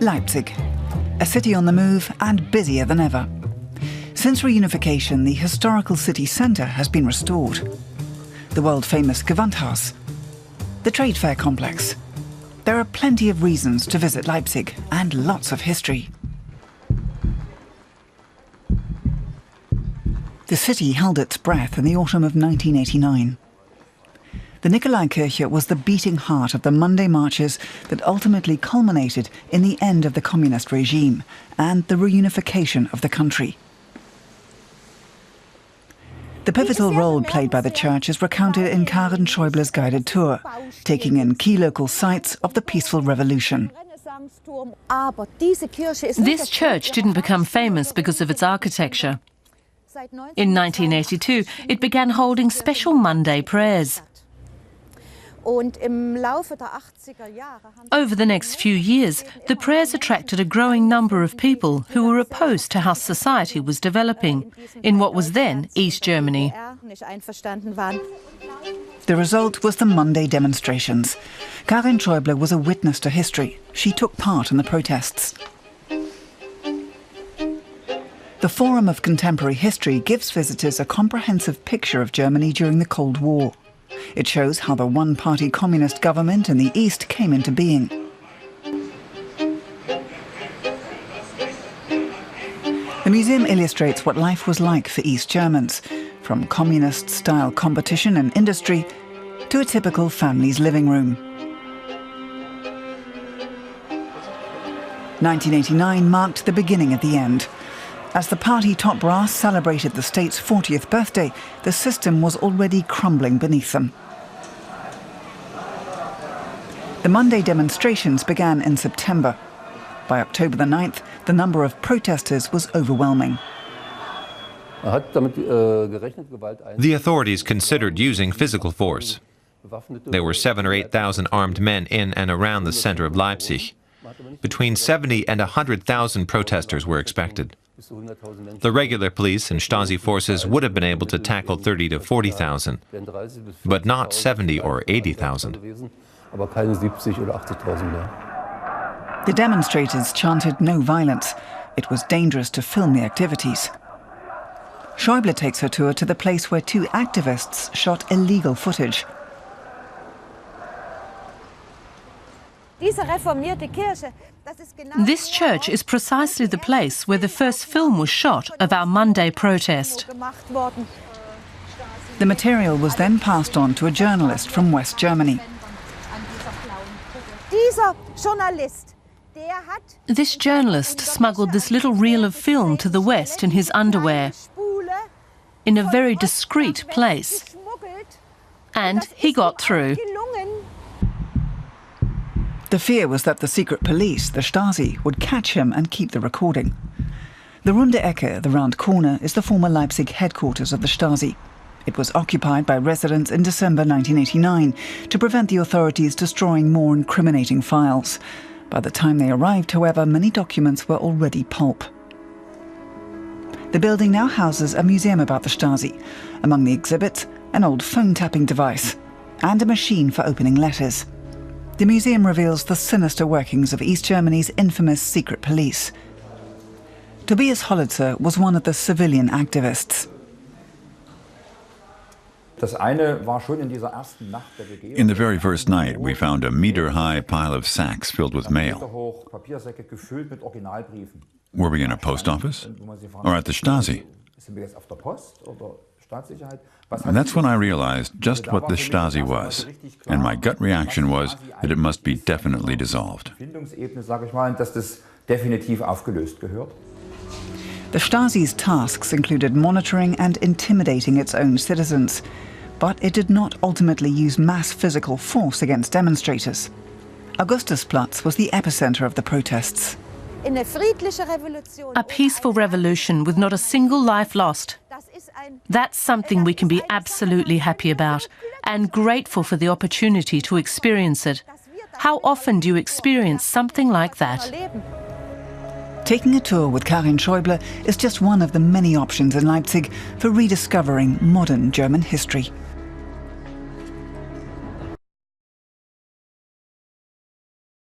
Leipzig, a city on the move and busier than ever. Since reunification, the historical city centre has been restored. The world-famous Gewandhaus, the trade fair complex. There are plenty of reasons to visit Leipzig and lots of history. The city held its breath in the autumn of 1989. The Nikolaikirche was the beating heart of the Monday marches that ultimately culminated in the end of the communist regime and the reunification of the country. The pivotal role played by the church is recounted in Karin Schäuble's guided tour, taking in key local sites of the peaceful revolution. This church didn't become famous because of its architecture. In 1982, it began holding special Monday prayers. Over the next few years, the prayers attracted a growing number of people who were opposed to how society was developing in what was then East Germany. The result was the Monday demonstrations. Karin Schäuble was a witness to history. She took part in the protests. The Forum of Contemporary History gives visitors a comprehensive picture of Germany during the Cold War. It shows how the one-party communist government in the East came into being. The museum illustrates what life was like for East Germans, from communist-style competition and industry to a typical family's living room. 1989 marked the beginning of the end. As the party top brass celebrated the state's 40th birthday, the system was already crumbling beneath them. The Monday demonstrations began in September. By October the 9th, the number of protesters was overwhelming. The authorities considered using physical force. There were 7,000 or 8,000 armed men in and around the center of Leipzig. Between 70 and 100,000 protesters were expected. The regular police and Stasi forces would have been able to tackle 30 to 40,000, but not 70 or 80,000. The demonstrators chanted no violence. It was dangerous to film the activities. Schäuble takes her tour to the place where two activists shot illegal footage. This church is precisely the place where the first film was shot of our Monday protest. The material was then passed on to a journalist from West Germany. This journalist smuggled this little reel of film to the West in his underwear, in a very discreet place. And he got through. The fear was that the secret police, the Stasi, would catch him and keep the recording. The Runde Ecke, the round corner, is the former Leipzig headquarters of the Stasi. It was occupied by residents in December 1989 to prevent the authorities destroying more incriminating files. By the time they arrived, however, many documents were already pulp. The building now houses a museum about the Stasi. Among the exhibits, an old phone-tapping device and a machine for opening letters. The museum reveals the sinister workings of East Germany's infamous secret police. Tobias Hollitzer was one of the civilian activists. In the very first night, we found a meter-high pile of sacks filled with mail. Were we in a post office? Or at the Stasi? And that's when I realized just what the Stasi was, and my gut reaction was that it must be definitely dissolved. The Stasi's tasks included monitoring and intimidating its own citizens, but it did not ultimately use mass physical force against demonstrators. Augustusplatz was the epicenter of the protests. A peaceful revolution with not a single life lost. That's something we can be absolutely happy about and grateful for the opportunity to experience it. How often do you experience something like that? Taking a tour with Karin Schäuble is just one of the many options in Leipzig for rediscovering modern German history.